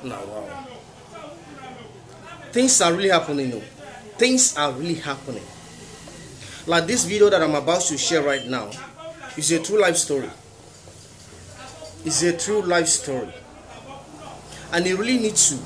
Now, wow. Things are really happening. Oh. Things are really happening. Like this video that I'm about to share right now is a true life story. It's a true life story. And you really need to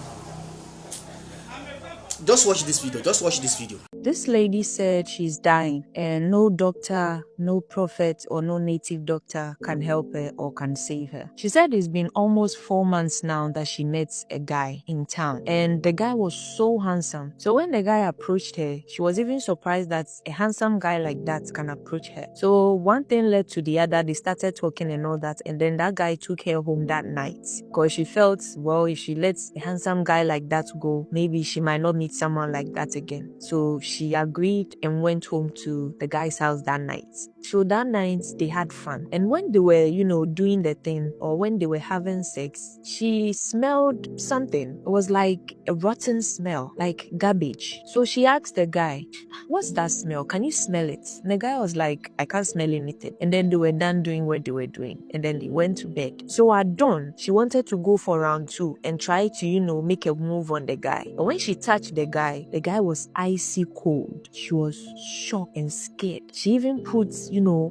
just watch this video. Just watch this video. This lady said she's dying and no doctor, no prophet or no native doctor can help her or can save her. She said it's been almost 4 months now that she met a guy in town and the guy was so handsome. So when the guy approached her, she was even surprised that a handsome guy like that can approach her. So one thing led to the other. They started talking and all that, and then that guy took her home that night because she felt, well, if she lets a handsome guy like that go, maybe she might not meet someone like that again. So she agreed and went home to the guy's house that night. So that night they had fun. And when they were, doing the thing or when they were having sex, she smelled something. It was like a rotten smell, like garbage. So she asked the guy, what's that smell? Can you smell it? And the guy was like, I can't smell anything. And then they were done doing what they were doing. And then they went to bed. So at dawn, she wanted to go for round 2 and try to, make a move on the guy. But when she touched the guy was icy cold. She was shocked and scared. She even put,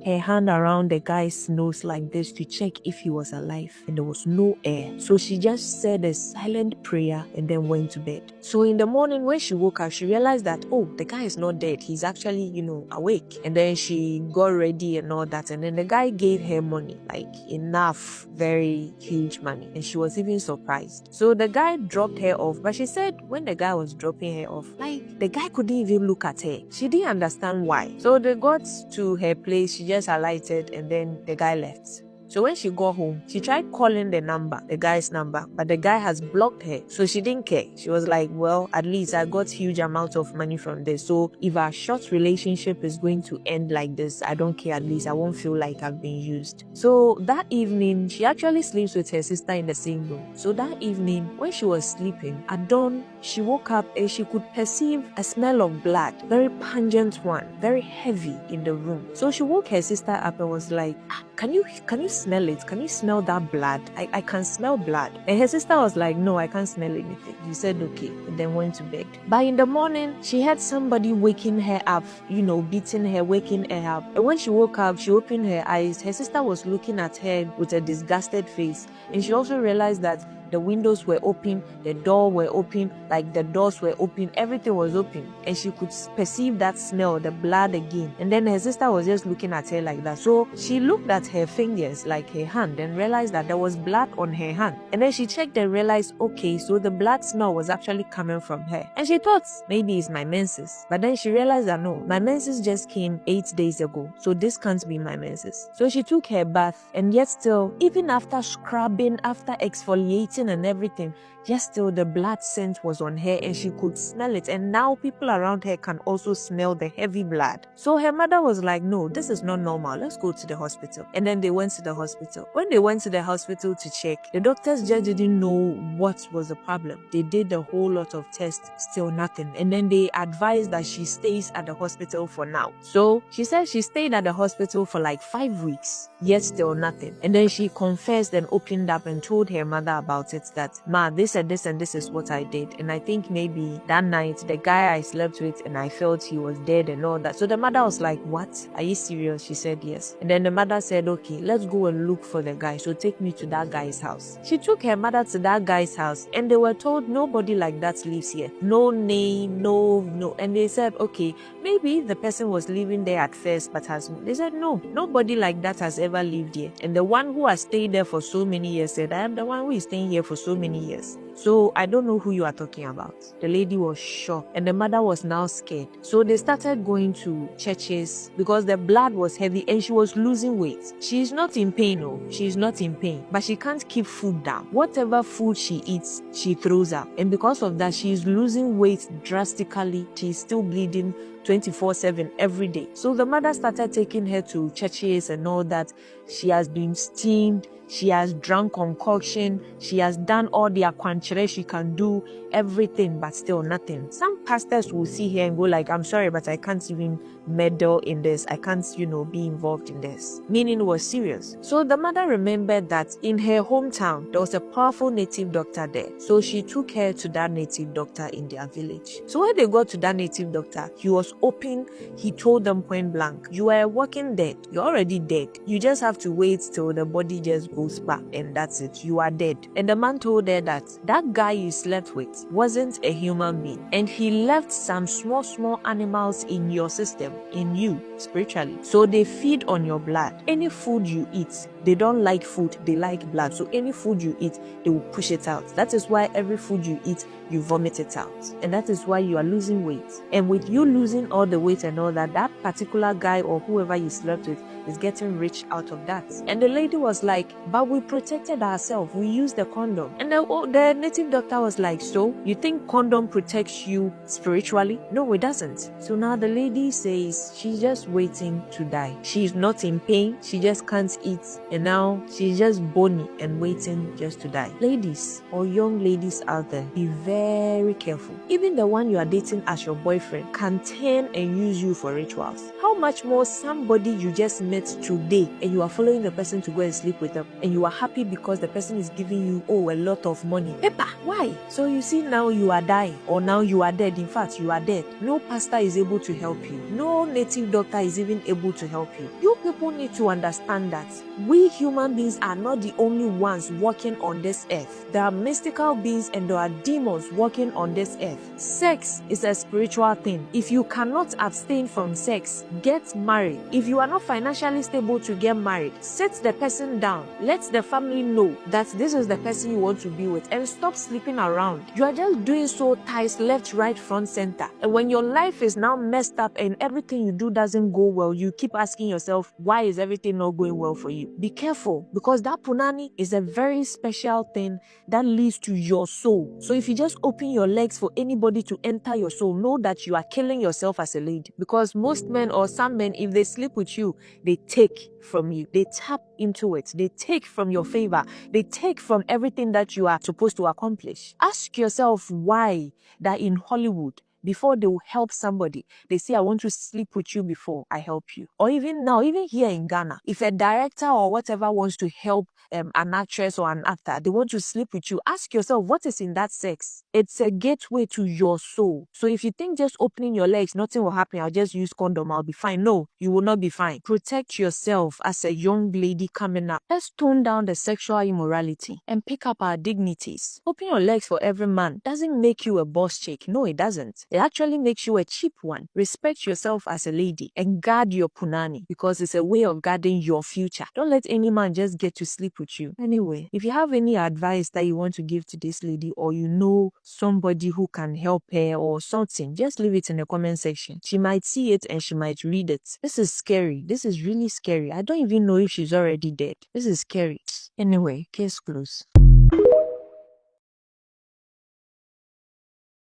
her hand around the guy's nose like this to check if he was alive. And there was no air. So she just said a silent prayer and then went to bed. So in the morning when she woke up, she realized that, oh, the guy is not dead. He's actually, awake. And then she got ready and all that. And then the guy gave her money, like enough, very huge money. And she was even surprised. So the guy dropped her off. But she said when the guy was dropping her off, like the guy couldn't even look at her. She didn't understand why. So they got to her place. She just alighted and then the guy left. So when she got home, she tried calling the guy's number, but the guy has blocked her. So she didn't care. She was like, well, at least I got huge amount of money from this. So if our short relationship is going to end like this, I don't care. At least I won't feel like I've been used. So that evening, she actually sleeps with her sister in the same room. So that evening, when she was sleeping, at dawn, she woke up and she could perceive a smell of blood, very pungent one, very heavy in the room. So she woke her sister up and was like, can you smell it? Can you smell that blood? I can smell blood. And her sister was like, no, I can't smell anything. She said, okay, and then went to bed. But in the morning, she had somebody waking her up, beating her, waking her up. And when she woke up, she opened her eyes. Her sister was looking at her with a disgusted face. And she also realized that the windows were open, the door were open, like the doors were open, everything was open. And she could perceive that smell, the blood again. And then her sister was just looking at her like that. So she looked at her fingers, like her hand, and realized that there was blood on her hand. And then she checked and realized, okay, so the blood smell was actually coming from her. And she thought, maybe it's my menses. But then she realized that no, my menses just came 8 days ago. So this can't be my menses. So she took her bath, and yet still, even after scrubbing, after exfoliating and everything, just still the blood scent was on her and she could smell it. And now people around her can also smell the heavy blood. So her mother was like, no, this is not normal. Let's go to the hospital. And then they went to the hospital. When they went to the hospital to check, the doctors just didn't know what was the problem. They did a whole lot of tests, still nothing. And then they advised that she stays at the hospital for now. So she said she stayed at the hospital for like 5 weeks, yet still nothing. And then she confessed and opened up and told her mother about it, that, ma, this and this and this is what I did. And I think maybe that night, the guy I slept with and I felt he was dead and all that. So the mother was like, what? Are you serious? She said yes. And then the mother said, okay, let's go and look for the guy. So take me to that guy's house. She took her mother to that guy's house and they were told nobody like that lives here. No name, no. And they said, okay, maybe the person was living there at first, but they said, no, nobody like that has ever lived here. And the one who has stayed there for so many years said, I am the one who is staying here for so many years. So I don't know who you are talking about. The lady was shocked and the mother was now scared. So they started going to churches because the blood was heavy and she was losing weight. She's not in pain, no. She's not in pain, but she can't keep food down. Whatever food she eats, she throws up. And because of that, she's losing weight drastically. She's still bleeding 24/7 every day. So the mother started taking her to churches and all that. She has been steamed. She has drunk concoction. She has done all the aquanchere she can do, everything, but still nothing. Some pastors will see her and go like, I'm sorry, but I can't even meddle in this. I can't, be involved in this. Meaning it was serious. So the mother remembered that in her hometown, there was a powerful native doctor there. So she took her to that native doctor in their village. So when they got to that native doctor, he was open. He told them point blank, you are a walking dead. You're already dead. You just have to wait till the body just goes back and that's it. You are dead. And the man told her that that guy you slept with wasn't a human being. And he left some small animals in your system, in you, spiritually. So they feed on your blood. Any food you eat, they don't like food, they like blood. So any food you eat, they will push it out. That is why every food you eat, you vomit it out. And that is why you are losing weight. And with you losing all the weight and all that, that particular guy or whoever you slept with is getting rich out of that. And the lady was like, but we protected ourselves. We used the condom. And the native doctor was like, so you think condom protects you spiritually? No, it doesn't. So now the lady says she's just waiting to die. She's not in pain. She just can't eat. And now she's just bony and waiting just to die. Ladies or young ladies out there, be very careful. Even the one you are dating as your boyfriend can turn and use you for rituals. How much more somebody you just met today and you are following the person to go and sleep with them and you are happy because the person is giving you a lot of money. Pepper, why? So you see, now you are dying or now you are dead. In fact, you are dead. No pastor is able to help you. No native doctor is even able to help you. You people need to understand that we human beings are not the only ones walking on this earth. There are mystical beings and there are demons walking on this earth. Sex is a spiritual thing. If you cannot abstain from sex, get married. If you are not financially stable to get married, sit the person down. Let the family know that this is the person you want to be with and stop sleeping around. You are just doing so ties left, right, front, center. And when your life is now messed up and everything you do doesn't go well, you keep asking yourself, why is everything not going well for you? Be careful, because that punani is a very special thing that leads to your soul. So if you just open your legs for anybody to enter your soul, know that you are killing yourself as a lady. Because most men or some men, if they sleep with you, they take from you. They tap into it. They take from your favor. They take from everything that you are supposed to accomplish. Ask yourself why that in Hollywood, before they will help somebody, they say, I want to sleep with you before I help you. Or even now, even here in Ghana, if a director or whatever wants to help an actress or an actor, they want to sleep with you, ask yourself, what is in that sex? It's a gateway to your soul. So if you think just opening your legs, nothing will happen, I'll just use condom, I'll be fine. No, you will not be fine. Protect yourself as a young lady coming up. Let's tone down the sexual immorality and pick up our dignities. Open your legs for every man doesn't make you a boss chick. No, it doesn't. It actually makes you a cheap one. Respect yourself as a lady and guard your punani, because it's a way of guarding your future. Don't let any man just get to sleep with you. Anyway, if you have any advice that you want to give to this lady, or you know somebody who can help her or something, just leave it in the comment section. She might see it and she might read it. This is scary. This is really scary. I don't even know if she's already dead. This is scary. Anyway, case closed.